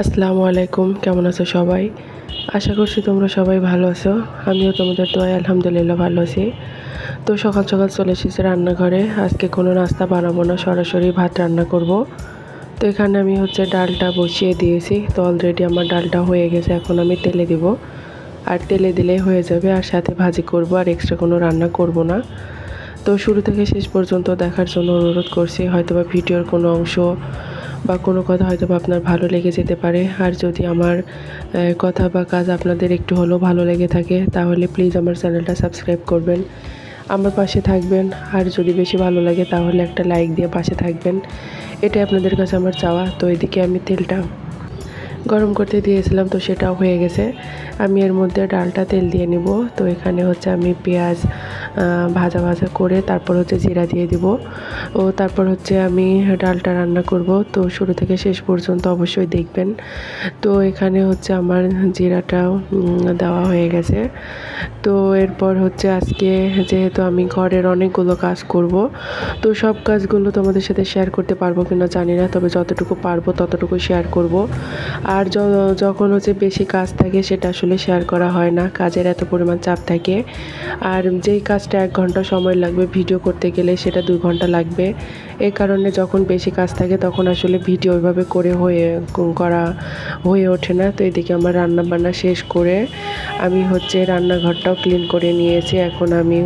আসসালামু আলাইকুম, কেমন আছো সবাই? আশা করছি তোমরা সবাই ভালো আছো। আমিও তোমাদের দোয়ায় আলহামদুলিল্লাহ ভালো আছি। তো সকাল সকাল চলে এসেছি রান্নাঘরে। আজকে কোনো নাস্তা বানাবো না, সরাসরি ভাত রান্না করব। তো এখানে আমি ডালটা বসিয়ে দিয়েছি। তো অলরেডি আমার ডালটা হয়ে গেছে, এখন আমি তেলে দিব। আর তেলে দিলেই হয়ে যাবে, আর সাথে ভাজি করব, আর এক্সট্রা কোনো রান্না করব না। তো শুরু থেকে শেষ পর্যন্ত দেখার জন্য অনুরোধ করছি। হয়তোবা ভিডিওর কোনো অংশ বা কোনো কথা হয়তোবা আপনার ভালো লেগে যেতে পারে। আর যদি আমার কথা বা কাজ আপনাদের একটু হলেও ভালো লেগে থাকে, তাহলে প্লিজ আমার চ্যানেলটা সাবস্ক্রাইব করবেন, আমার পাশে থাকবেন। আর যদি বেশি ভালো লাগে তাহলে একটা লাইক দিয়ে পাশে থাকবেন, এটাই আপনাদের কাছে আমার চাওয়া। তো এদিকে আমি তেলটা গরম করতে দিয়েছিলাম, তো সেটাও হয়ে গেছে। আমি এর মধ্যে ডালটা তেল দিয়ে নিব। তো এখানে আমি পেঁয়াজ ভাজা ভাজা করে তারপর জিরা দিয়ে দিব। ও তারপর আমি ডালটা রান্না করব। তো শুরু থেকে শেষ পর্যন্ত অবশ্যই দেখবেন। তো এখানে আমার জিরাটাও দেওয়া হয়ে গেছে। তো এরপর আজকে যেহেতু আমি ঘরের অনেকগুলো কাজ করব, তো সব কাজগুলো তোমাদের সাথে শেয়ার করতে পারবো কিনা জানি না, তবে যতটুকু পারবো ততটুকু শেয়ার করব। আর যখন বেশি কাজ থাকে সেটা আসলে শেয়ার করা হয় না, কাজের এত পরিমাণ চাপ থাকে। আর যেই কাজটা 1 ঘন্টা সময় লাগবে ভিডিও করতে গেলে, সেটা 2 ঘন্টা লাগবে। এই কারণে যখন বেশি কাজ থাকে তখন আসলে ভিডিও ওইভাবে করা হয়ে ওঠে না। তো এদিকে আমার রান্না বান্না শেষ করে আমি রান্নাঘরটাও ক্লিন করে নিয়েছি। এখন আমি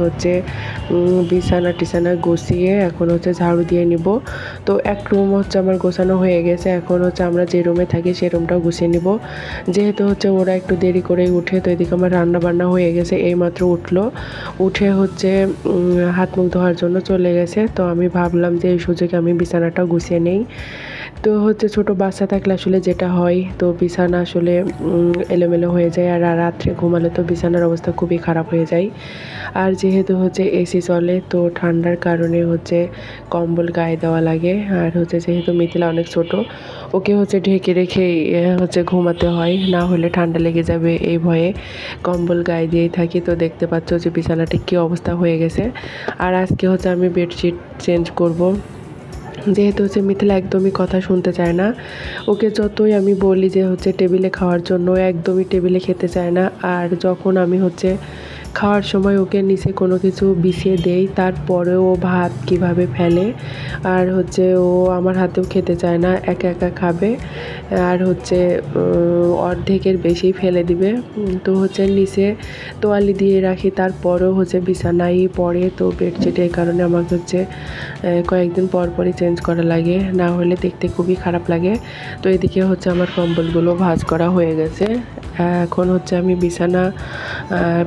বিছানা টিছানা গুছিয়ে এখন ঝাড়ু দিয়ে নিব। তো এক রুম আমার গোছানো হয়ে গেছে। এখন আমরা যে রুমে থাকি সেই রুমটাও গুছিয়ে নিব। যেহেতু ওরা একটু দেরি করেই উঠে, তো এদিকে আমার রান্না বান্না হয়ে গেছে। এইমাত্র উঠলো, উঠে হাত মুখ ধোয়ার জন্য চলে গেছে। তো আমি ভাবলাম যে এই সুযোগে আমি বিছানাটাও গুছিয়ে নেই। তো ছোটো বাচ্চা থাকলে আসলে যেটা হয়, তো বিছানা আসলে এলোমেলো হয়ে যায়। আর রাত্রে ঘুমালে তো বিছানার অবস্থা খুবই খারাপ হয়ে যায়। আর যেহেতু এসি চলে, তো ঠান্ডার কারণে কম্বল গায়ে দেওয়া লাগে। আর যেহেতু মিথিলা অনেক ছোট, ওকে ঢেকে রেখেই ঘুমাতে হয়, না হলে ঠান্ডা লেগে যাবে এই ভয়ে কম্বল গায়ে দিয়েই থাকি। তো দেখতে পাচ্ছ যে বিছানাটি কী অবস্থা হয়ে গেছে। আর আজকে আমি বেডশিট চেঞ্জ করব। যেহেতু মিথিলা একদমই কথা শুনতে চায় না, ওকে যতই আমি বলি যে টেবিলে খাওয়ার জন্য, একদমই টেবিলে খেতে চায় না। আর যখন আমি খাওয়ার সময় ওকে নিচে কোনো কিছু বিছিয়ে দেই, তারপরেও ও ভাত কীভাবে ফেলে। আর ও আমার হাতেও খেতে চায় না, একা একা খাবে। আর অর্ধেকের বেশি ফেলে দিবে। তো নিচে তোয়ালি দিয়ে রাখি, তারপরেও বিছানায় পড়ে। তো বেডশিট এই কারণে আমাকে কয়েকদিন পর পরই চেঞ্জ করা লাগে, না হলে দেখতে খুবই খারাপ লাগে। তো এদিকে আমার কম্বলগুলো ভাঁজ করা হয়ে গেছে। এখন আমি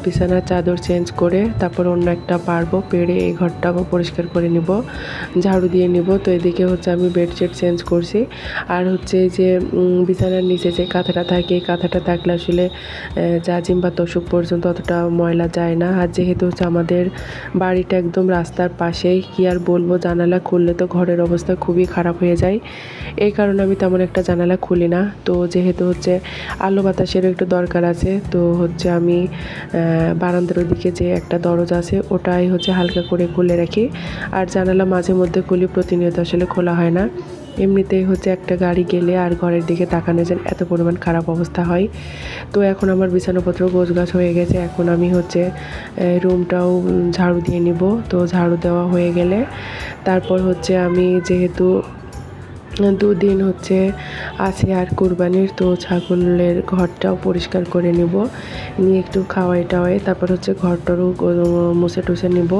বিছানার চাদর চেঞ্জ করে তারপর অন্য একটা পারবো, পেরে এই ঘরটাও পরিষ্কার করে নিব, ঝাড়ু দিয়ে নিব। তো এদিকে আমি বেডশিট চেঞ্জ করছি। আর যে বিছানার নিচে যে কাঁথাটা থাকে, এই কাঁথাটা থাকলে আসলে জাজিম বা তোশক পর্যন্ত অতটা ময়লা যায় না। আর যেহেতু আমাদের বাড়িটা একদম রাস্তার পাশেই, কি আর বলবো, জানালা খুললে তো ঘরের অবস্থা খুবই খারাপ হয়ে যায়। এই কারণে আমি তেমন একটা জানালা খুলি না। তো যেহেতু আলো বাতাসেরও একটু দরকার আছে, তো আমি বারান্দার ওদিকে যে একটা দরজা আছে ওটাই হালকা করে খুলে রাখি। আর জানালা মাঝে মধ্যে খুলি, প্রতিনিয়ত আসলে খোলা হয় না। এমনিতেই একটা গাড়ি গেলে আর ঘরের দিকে তাকানো যায়, এত পরিমাণ খারাপ অবস্থা হয়। তো এখন আমার বিছানাপত্র গোছগাছ হয়ে গেছে। এখন আমি রুমটাও ঝাড়ু দিয়ে নিব। তো ঝাড়ু দেওয়া হয়ে গেলে তারপর আমি যেহেতু 2 দিন আছে আর কুরবানির, তো ছাগলের ঘরটাও পরিষ্কার করে নিব, নিয়ে একটু খাওয়াই টাওয়াই তারপর ঘরটারও মুছে টুছে নিব।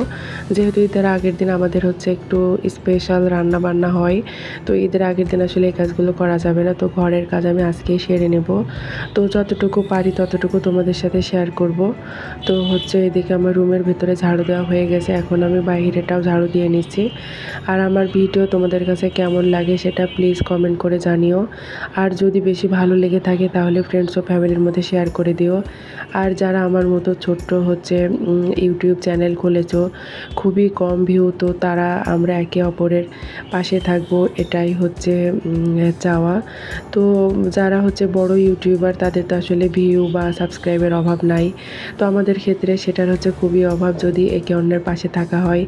যেহেতু ঈদের আগের দিন আমাদের একটু স্পেশাল রান্না বান্না হয়, তো ঈদের আগের দিন আসলে এই কাজগুলো করা যাবে না। তো ঘরের কাজ আমি আজকেই সেরে নেব। তো যতটুকু পারি ততটুকু তোমাদের সাথে শেয়ার করব। তো এদিকে আমার রুমের ভিতরে ঝাড়ু দেওয়া হয়ে গেছে, এখন আমি বাইরেটাও ঝাড়ু দিয়ে নিচ্ছি। আর আমার ভিডিও তোমাদের কাছে কেমন লাগে সেটা প্লিজ কমেন্ট করে জানিও। আর যদি বেশি ভালো লেগে থাকে তাহলে ফ্রেন্ডস ও ফ্যামিলির মধ্যে শেয়ার করে দিও। আর যারা আমার মতো ছোট্ট ইউটিউব চ্যানেল খুলেছো, খুবই কম ভিউ, তো তারা আমরা একে অপরের পাশে থাকবো, এটাই চাওয়া। তো যারা বড় ইউটিউবার তাদের তো আসলে ভিউ বা সাবস্ক্রাইবের অভাব নাই, তো আমাদের ক্ষেত্রে সেটার খুবই অভাব। যদি একে অন্যের পাশে থাকা হয়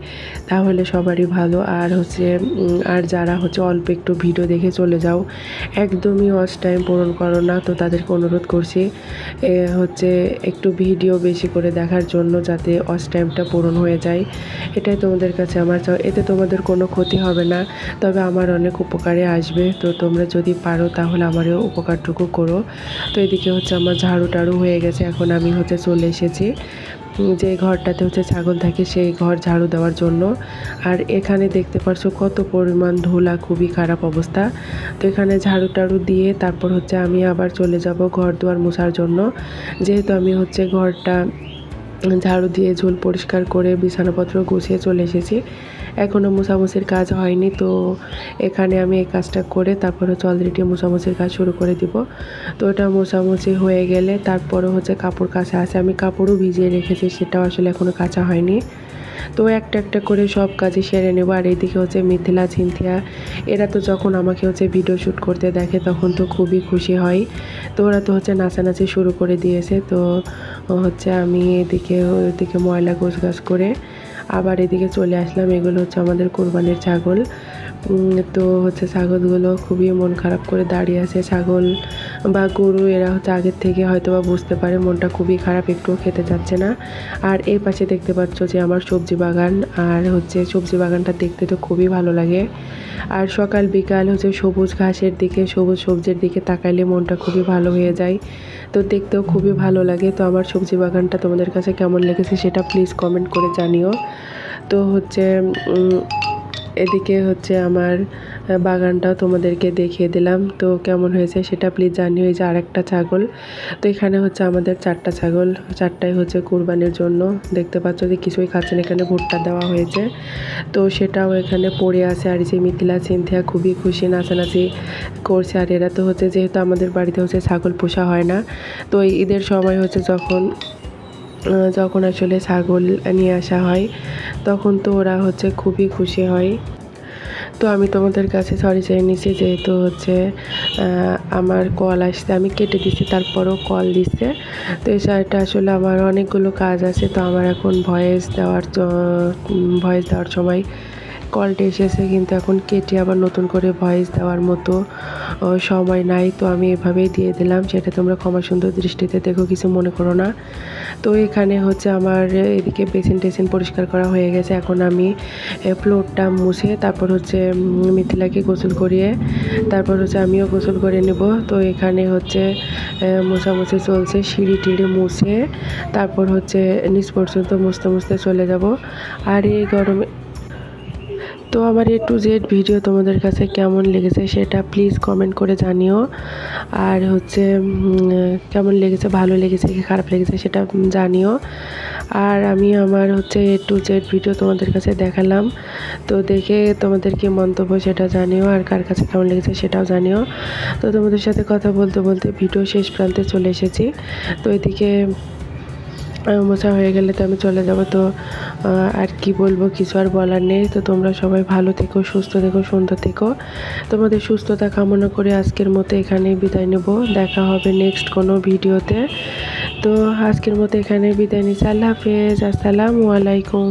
তাহলে সবারই ভালো। আর আর যারা অল্প একটু ভিডিও দেখে চলে যাও, একদমই ওয়াচ টাইম পূরণ করো না। তো তাদেরকে অনুরোধ করছি হচ্ছে একটু ভিডিও বেশি করে দেখার জন্য, যাতে ওয়াচ টাইমটা পূরণ হয়ে যায়। এটাই তোমাদের কাছে আমার চাও। এতে তোমাদের কোনো ক্ষতি হবে না, তবে আমার অনেক উপকারে আসবে। তো তোমরা যদি পারো তাহলে আমারও উপকারটুকু করো। তো এদিকে হচ্ছে আমার ঝাড়ু টাড়ু হয়ে গেছে, এখন আমি হচ্ছে চলে এসেছি যে ঘরটাতে হচ্ছে ছাগল থাকে সেই ঘর ঝাড়ু দেওয়ার জন্য। আর এখানে দেখতে পাচ্ছ কত পরিমাণ ধুলা, খুবই খারাপ অবস্থা। তো এখানে ঝাড়ু টাড়ু দিয়ে তারপর হচ্ছে আমি আবার চলে যাব ঘর দুয়ার মোছার জন্য, যেহেতু আমি হচ্ছে ঘরটা ঝাড়ু দিয়ে ঝুল পরিষ্কার করে বিছানাপত্র গুছিয়ে চলে এসেছি। এখনও মোছামুছির কাজ হয়নি, তো এখানে আমি এই কাজটা করে তারপরে হচ্ছে অলরেডি মোছামুছির কাজ শুরু করে দিব। তো এটা মোছামুছি হয়ে গেলে তারপরে হচ্ছে কাপড় কাচা আছে, আমি কাপড়ও ভিজিয়ে রেখেছি, সেটাও আসলে এখনও কাচা হয়নি। তো একটা একটা করে সব কাজই সেরে নেব। আর এইদিকে হচ্ছে মিথিলা, সিনথিয়া, এরা তো যখন আমাকে হচ্ছে ভিডিও শ্যুট করতে দেখে তখন তো খুবই খুশি হয়। তো ওরা তো হচ্ছে নাচানাচি শুরু করে দিয়েছে। তো হচ্ছে আমি ওইদিকে ময়লা গোছগাছ করে আবার এদিকে চলে আসলাম। এগুলো হচ্ছে আমাদের কোরবানির ছাগল। তো হচ্ছে ছাগলগুলো খুবই মন খারাপ করে দাঁড়িয়ে আছে। ছাগল বা গরু এরা হচ্ছে আগের থেকে হয়তো বা বুঝতে পারে মনটা খুবই খারাপ, একটুও খেতে যাচ্ছে না। আর এই পাশে দেখতে পাচ্ছ যে আমার সবজি বাগান, আর হচ্ছে সবজি বাগানটা দেখতে তো খুবই ভালো লাগে। আর সকাল বিকাল হচ্ছে সবুজ ঘাসের দিকে, সবুজ সবজির দিকে তাকাইলে মনটা খুবই ভালো হয়ে যায়, তো দেখতেও খুবই ভালো লাগে। তো আমার সবজি বাগানটা তোমাদের কাছে কেমন লেগেছে সেটা প্লিজ কমেন্ট করে জানিও। তো হচ্ছে এদিকে হচ্ছে আমার বাগানটাও তোমাদেরকে দেখিয়ে দিলাম, তো কেমন হয়েছে সেটা প্লিজ জানিও। এই যে আরেকটা ছাগল, তো এখানে হচ্ছে আমাদের 4টা ছাগল, 4টাই হচ্ছে কুরবানির জন্য। দেখতে পাচ্ছ যে কিছুই খাচ্ছেন, এখানে ভুট্টা দেওয়া হয়েছে, তো সেটাও এখানে পড়ে আছে। আর যে মিথিলা, সিনথিয়া খুবই খুশি, নাচানাচি করছে। আর এরা তো হচ্ছে যেহেতু আমাদের বাড়িতে হচ্ছে ছাগল পোষা হয় না, তো এই ঈদের সময় হচ্ছে যখন আসলে ছাগল নিয়ে আসা হয় তখন তো ওরা হচ্ছে খুবই খুশি হয়। তো আমি তোমাদের কাছে সরি চেয়ে নিচ্ছি, যেহেতু হচ্ছে আমার কল আসছে, আমি কেটে দিচ্ছি, তারপরও কল দিচ্ছে। তো এটা আসলে আমার অনেকগুলো কাজ আছে, তো আমার এখন ভয়েস দেওয়ার সময় কলটা এসেছে, কিন্তু এখন কেটে আবার নতুন করে ভয়েস দেওয়ার মতো সময় নাই। তো আমি এভাবেই দিয়ে দিলাম, সেটা তোমরা ক্ষমা সুন্দর দৃষ্টিতে দেখো, কিছু মনে করো না। তো এখানে হচ্ছে আমার এদিকে বেসিন টেসিন পরিষ্কার করা হয়ে গেছে। এখন আমি ফ্লোরটা মুছে তারপর হচ্ছে মিথিলাকে গোসল করিয়ে তারপর হচ্ছে আমিও গোসল করে নেব। তো এখানে হচ্ছে মোছামুছি চলছে, সিঁড়ি টিড়ি মুছে তারপর হচ্ছে নিচ পর্যন্ত মুছতে চলে যাব। আর এই গরমে তো আমার A to Z ভিডিও তোমাদের কাছে কেমন লেগেছে সেটা প্লিজ কমেন্ট করে জানিও। আর হচ্ছে কেমন লেগেছে, ভালো লেগেছে কি খারাপ লেগেছে সেটা জানিও। আর আমি আমার হচ্ছে A to Z ভিডিও তোমাদের কাছে দেখালাম, তো দেখে তোমাদের কি মন্তব্য সেটা জানিও, আর কার কাছে কেমন লেগেছে সেটাও জানিও। তো তোমাদের সাথে কথা বলতে বলতে ভিডিও শেষ প্রান্তে চলে এসেছি। তো এদিকে মোছা হয়ে গেলে তো আমি চলে যাব। তো আর কি বলবো, কিছু আর বলার নেই। তো তোমরা সবাই ভালো থেকো, সুস্থ থেকো, সুন্দর থেকো। তোমাদের সুস্থতা কামনা করে আজকের মতো এখানে বিদায় নেব। দেখা হবে নেক্সট কোনো ভিডিওতে। তো আজকের মতো এখানে বিদায় নিচ্ছি। আল্লাহ হাফেজ, আসসালামু আলাইকুম।